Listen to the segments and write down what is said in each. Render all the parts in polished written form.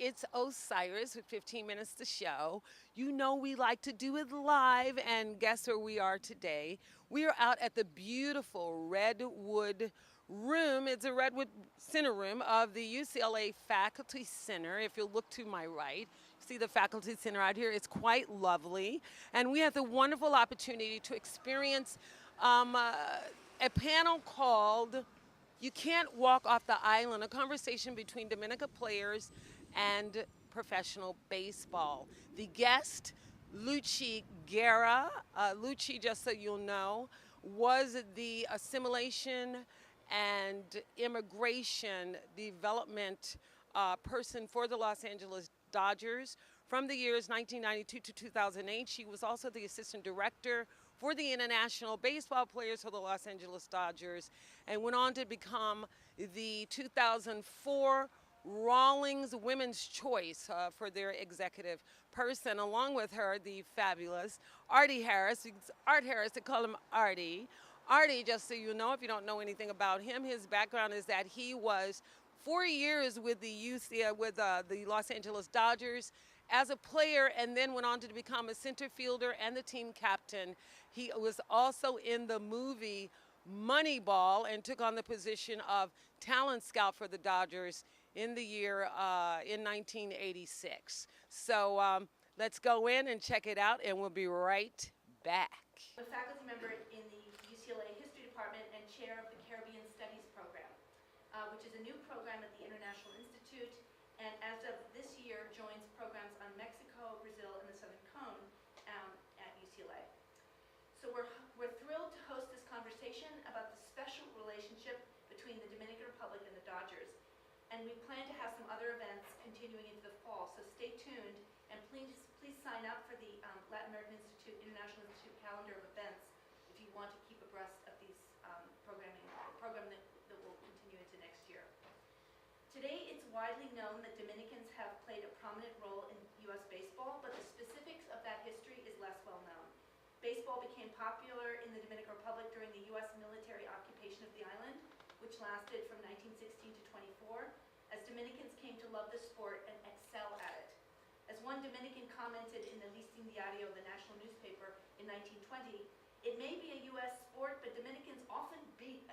it's Osiris with 15 minutes to show. You know we like to do it live, and guess where we are today? We are out at the beautiful Redwood Room. It's a Redwood Center room of the UCLA Faculty Center. If you look to my right, see the Faculty Center out here. It's quite lovely, and we have the wonderful opportunity to experience a panel called "You Can't Walk Off the Island," a conversation between Dominican players and professional baseball. The guest, Luchy Guerra. Luchy, just so you'll know, was the assimilation and immigration development person for the Los Angeles Dodgers from the years 1992 to 2008. She was also the assistant director for the international baseball players for the Los Angeles Dodgers, and went on to become the 2004 Rawlings Women's Choice for their executive person. Along with her, the fabulous Artie Harris. It's Art Harris, they call him Artie. Artie, just so you know, if you don't know anything about him, his background is that he was 4 years with the Los Angeles Dodgers as a player, and then went on to become a center fielder and the team captain. He was also in the movie Moneyball and took on the position of talent scout for the Dodgers in the year in 1986. So let's go in and check it out, and we'll be right back. I'm a faculty member in the UCLA History Department and chair of the Caribbean Studies program, which is a new program at the International Institute, and as of this year joins programs on Mexico, Brazil, and the Southern Cone at UCLA. So we're thrilled to host this conversation about the special relationship between the Dominican Republic and the Dodgers. And we plan to have some other events continuing into the fall, so stay tuned, and please sign up for the Latin American Institute, International Institute calendar of events if you want to keep abreast of these program that will continue into next year. Today, it's widely known that Dominicans have played a prominent role in U.S. baseball, but the specifics of that history is less well known. Baseball became popular in the Dominican Republic during the U.S. military occupation of the island, which lasted from 1916 to 24, as Dominicans came to love the sport and excel at it. As one Dominican commented in the Listing Diario, the national newspaper, in 1920, "It may be a U.S. sport, but Dominicans often beat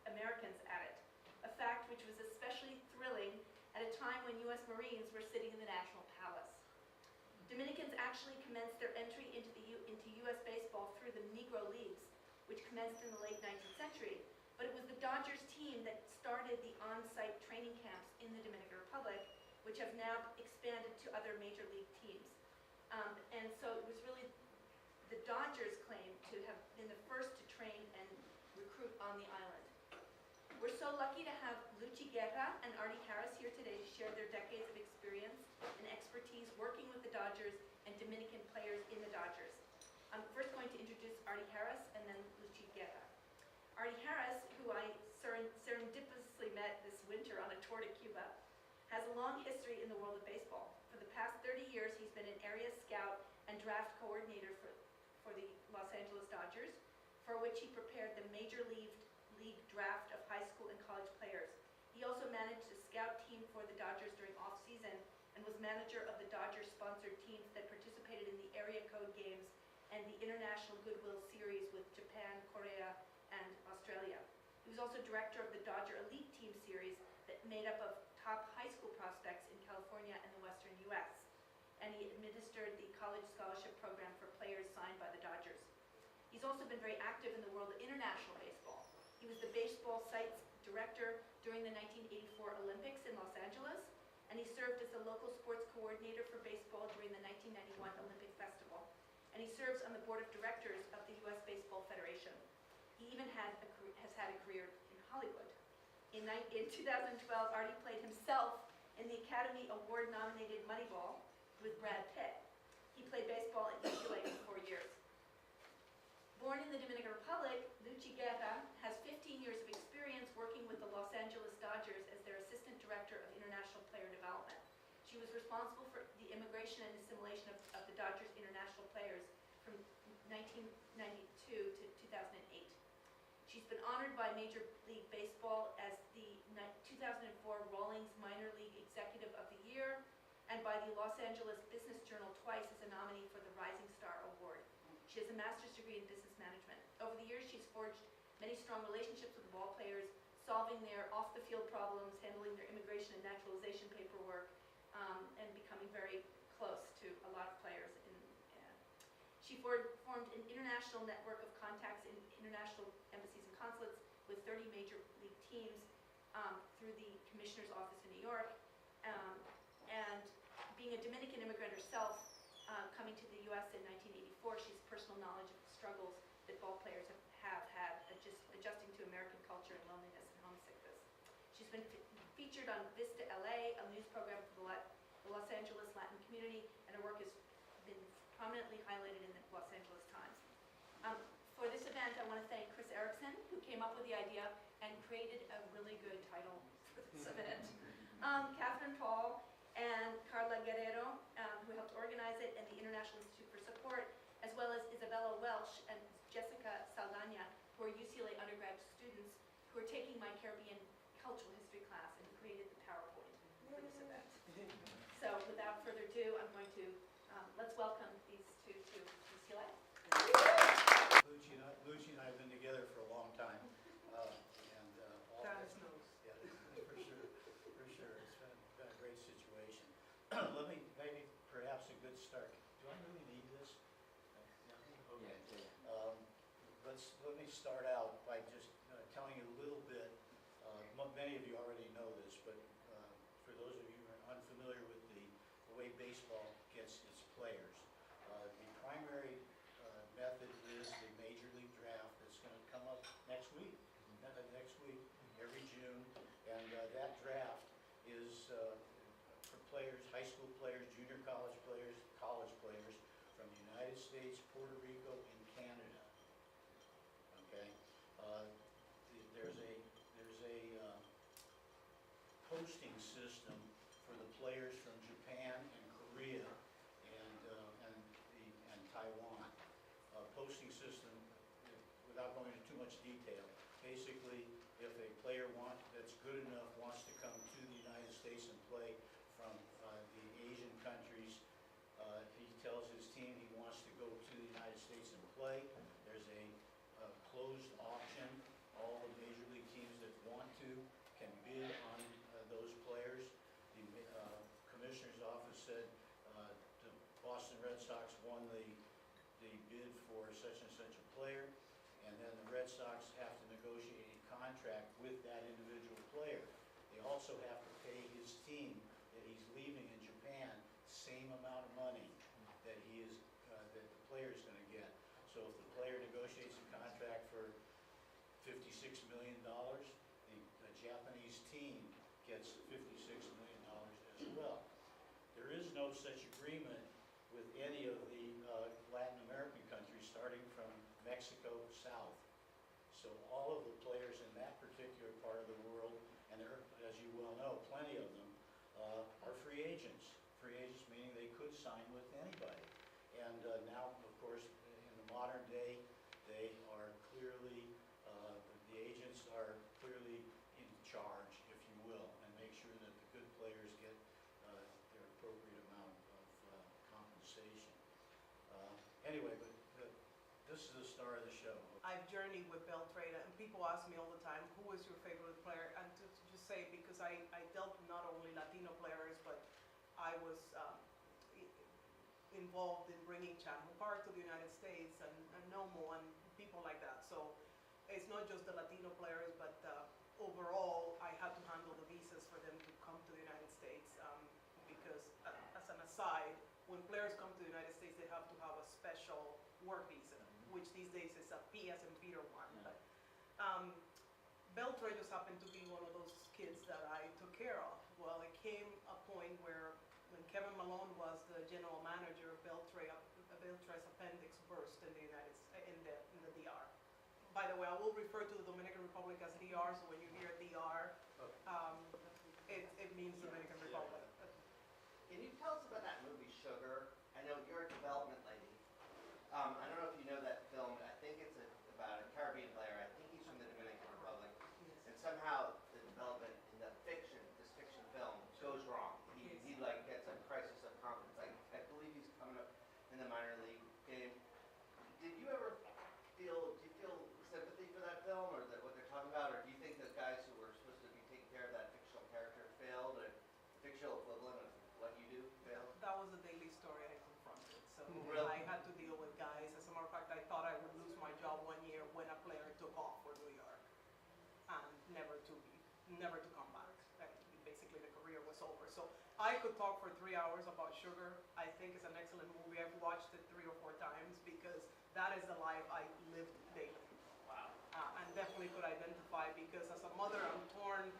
Americans at it," a fact which was especially thrilling at a time when U.S. Marines were sitting in the National Palace. Dominicans actually commenced their entry into U.S. baseball through the Negro Leagues, which commenced in the late 19th century, but it was the Dodgers team that started the on-site training camps in the Dominican Republic, which have now expanded to other major league teams. And so it was really the Dodgers' claim to have been the first to train and recruit on the island. We're so lucky to have Luchy Guerra and Artie Harris here today to share their decades of experience and expertise working with the Dodgers and Dominican players in the Dodgers. I'm first going to introduce Artie Harris and then Luchy Guerra. Artie Harris, who I serendipitously met this winter on a tour to Cuba, has a long history in the world of baseball. For the past 30 years, he's been an area scout and draft coordinator for the Los Angeles Dodgers, for which he prepared the major league draft of high school and college players. He also managed a scout team for the Dodgers during off-season and was manager of the Dodgers-sponsored teams that participated in the area code games and the International Goodwill Series with Japan, Korea, and Australia. He was also director of the Dodger Elite Team Series that made up of top high school prospects in California and the western U.S. And he administered the college scholarship program for players signed by the Dodgers. He's also been very active in the world of international baseball. He was the baseball sites director during the 1984 Olympics in Los Angeles, and he served as the local sports coordinator for baseball during the 1991 Olympic Festival. And he serves on the board of directors of the U.S. Baseball Federation. He even has had a career in Hollywood. In 2012, Artie played himself in the Academy Award-nominated Moneyball with Brad Pitt. He played baseball at UCLA for 4 years. Born in the Dominican Republic, Luchy Guerra has 15 years of experience working with the Los Angeles Dodgers as their assistant director of international player development. She was responsible for the immigration and assimilation of the Dodgers international players from 1992 to 2008. She's been honored by Major League Baseball as the 2004 Rawlings Minor League Executive of the Year by the Los Angeles Business Journal twice as a nominee for the Rising Star Award. She has a master's degree in business management. Over the years, she's forged many strong relationships with ball players, solving their off-the-field problems, handling their immigration and naturalization paperwork, and becoming very close to a lot of players. She formed an international network of contacts in international embassies and consulates with 30 major league teams through the Commissioner's Office in New York. And being a Dominican immigrant herself, coming to the U.S. in 1984, she's personal knowledge of the struggles that ball players have had adjusting to American culture and loneliness and homesickness. She's been featured on Vista LA, a news program for the Los Angeles Latin community, and her work has been prominently highlighted in the Los Angeles Times. For this event, I want to thank Chris Erickson, who came up with the idea and created a really good title for this event. Catherine Paul and Carla Guerrero, who helped organize it, and the International Institute for Support, as well as Isabella Welsh and Jessica Saldana, who are UCLA undergraduate students who are taking my Caribbean cultural history class and created the PowerPoint for this event. So without further ado, I'm going to, let's welcome these two to UCLA. Luchy and I have been together for a long time. God knows. Yeah, for sure. It's been a great situation. Let me, maybe perhaps a good start. Do I really need this? No? Okay. Let me start out by just telling you a little bit. Many of you already know this, but for those of you who are unfamiliar with the way baseball gets its players, the primary method is the Major League Draft that's going to come up next week, every June, and that draft is for players, high school players, junior college players from the United States, Puerto Rico, and Canada. Okay, there's a posting system for the players from Japan and Korea and Taiwan. Posting system, without going into too much detail, basically, if a player that's good enough wants to come to the United States and play from the Asian countries, he tells his team he wants to go to the United States and play. There's a closed auction. All the major league teams that want to can bid on those players. The Commissioner's Office said the Boston Red Sox won the bid for such and such a player, and then the Red Sox have to negotiate a contract with that individual player. They also have to pay his team that he's leaving in Japan the same amount of money that that the player is going to get. So if the player negotiates a contract for $56 million, the Japanese team gets $56 million as well. There is no such agreement with any of the Latin American countries, starting from Mexico south. So all of the players in that particular part of the world, and there are, as you well know, plenty of them, are free agents. Free agents meaning they could sign with anybody. And now, of course, in the modern day, they are clearly, the agents are clearly in charge, if you will, and make sure that the good players get their appropriate amount of compensation. Anyway, but this is the star of the show. I've journeyed with Beltrade, and people ask me all the time, who was your favorite player? And to just say, because I dealt with not only Latino players, but I was involved in bringing Chanho Park to the United States and Nomo and people like that. So it's not just the Latino players, but overall, I had to handle the visas for them to come to the United States because, as an aside, when players come to the United States, they have to have a special work visa, which these days is a P as in Peter one. But Beltrade just happened to be one of those kids that I took care of. Well, it came a point where when Kevin Malone was the general manager, Beltrade's appendix burst in the in the DR. By the way, I will refer to the Dominican Republic as DR, so when you hear DR, it means Dominican Republic. Can you tell us about that movie, Sugar? I know you're a development lady. I don't know if you know that film. I think it's about a Caribbean player. I think he's from the Dominican Republic. And somehow the development in this fiction film goes wrong. He like gets a crisis of never to come back. Basically, the career was over. So I could talk for 3 hours about Sugar. I think it's an excellent movie. I've watched it 3 or 4 times because that is the life I lived daily. Wow. And definitely could identify because as a mother, I'm torn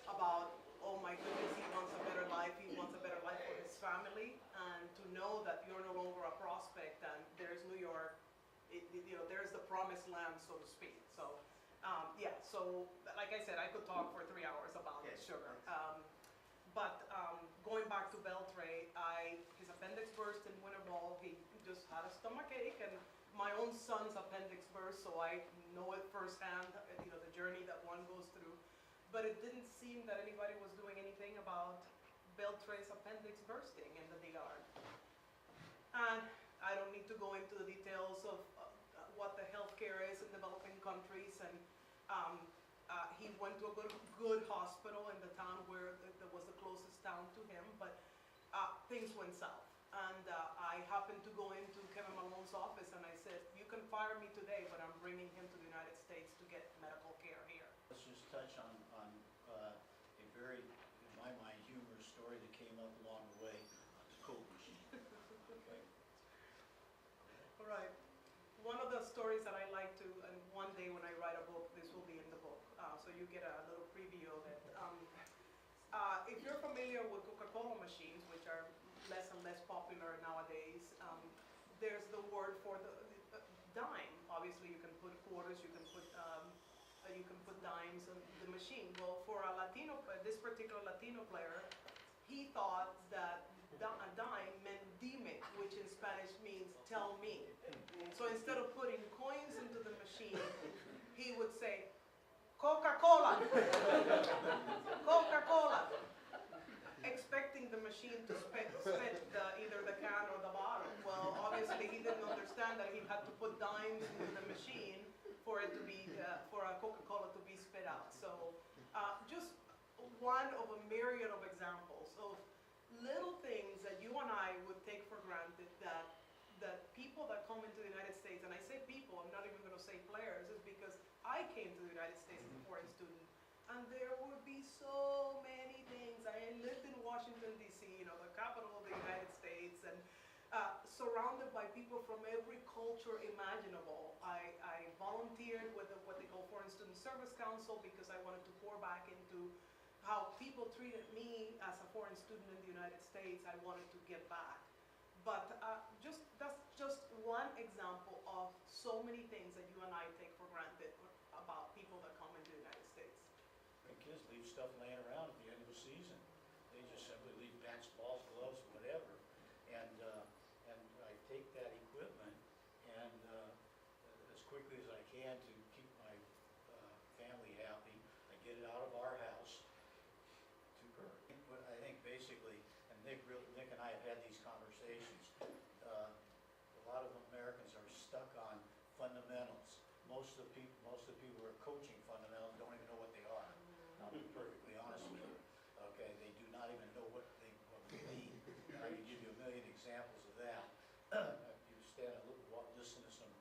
about, oh my goodness, he wants a better life. He wants a better life for his family. And to know that you're no longer a prospect and there's New York, there's the promised land, so to speak. So, yeah, so like I said, I could talk for 3 hours about Sugar. But going back to Beltray, his appendix burst in winter ball. He just had a stomach ache, and my own son's appendix burst, so I know it firsthand, the journey that one goes through. But it didn't seem that anybody was doing anything about Beltray's appendix bursting in the DR. And I don't need to go into the details of what the healthcare is in developing countries, and he went to a good hospital in the town where that was the closest town to him, but things went south. And I happened to go into Kevin Malone's office and I said, you can fire me today, but I'm bringing him to the United States to get medical care here. Let's just touch on a very, in my mind, humorous story that came up along the way on the Coke machine. Okay. All right. One of the stories that I like to, and one day when I write a book, this will be in the book, so you get a little preview of it. If you're familiar with Coca-Cola machines, which are less and less popular nowadays, there's the word for the dime. Obviously, you can put quarters, you can put dimes in the machine. Well, for this particular Latino player, he thought that a dime meant dime, which in Spanish means tell me. So instead of putting coins into the machine, he would say, Coca-Cola, Coca-Cola, expecting the machine to spit either the can or the bottle. Well, obviously he didn't understand that he had to put dimes into the machine for it to be, for a Coca-Cola to be spit out. So just one of a myriad of examples of little things that you and I would take for granted that people that come into the United States, and I say people, I'm not even going to say players, is because I came to the United States as a foreign student, and there would be so many things. I lived in Washington, D.C., the capital of the United States, and surrounded by people from every culture imaginable. I volunteered with what they call Foreign Student Service Council because I wanted to pour back into how people treated me as a foreign student in the United States. I wanted to give back. But that's just one example of so many things that you and I take for granted about people that come into the United States. The kids leave stuff laying around at the end of the season. They just simply leave bats, balls, gloves, whatever. And I take that equipment and as quickly as I can to keep my family happy, I get it out of our house to her. But I think basically, and Nick and I have had these conversations, a lot of Americans are stuck on fundamentals. Most of the people who are coaching fundamentals don't even know what they are. I'll be perfectly honest with you. Okay, they do not even know what we mean. I can give you a million examples of that. You stand and listen to some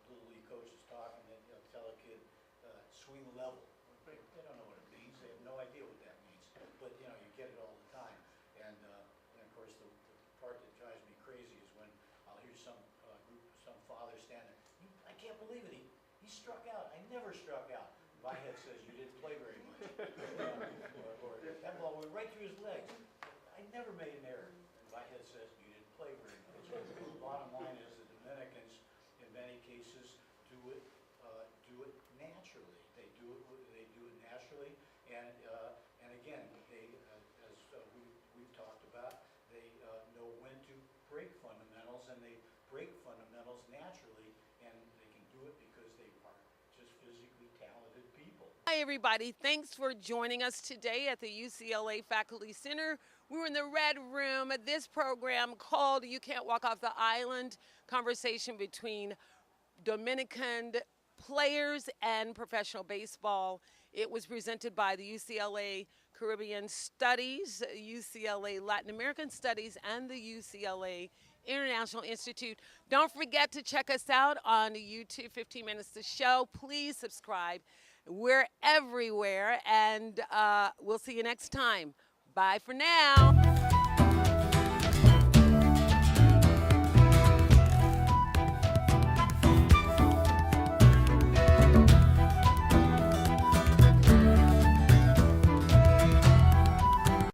little league coaches talking, and tell a kid swing level. They don't know what it means. They have no idea what that means. But you get it all the time. And of course, the part that drives me crazy is when I'll hear some father stand there. I can't believe it. He struck out. I never struck out. My head says you didn't play very much. or that ball went right through his legs. I never made an error. And my head says you didn't play very much. The bottom line is the Dominicans, in many cases, do it naturally. They do it naturally, and again, they as we've talked about, they know when to break fundamentals, and they break fundamentals naturally, and they can do it because they are just physically talented people. Hi everybody, thanks for joining us today at the UCLA Faculty Center. We're in the Red Room at this program called You Can't Walk Off the Island, conversation between Dominican players and professional baseball. It was presented by the UCLA Caribbean Studies, UCLA Latin American Studies, and the UCLA International Institute. Don't forget to check us out on YouTube, 15 Minutes to Show. Please subscribe. We're everywhere, and we'll see you next time. Bye for now.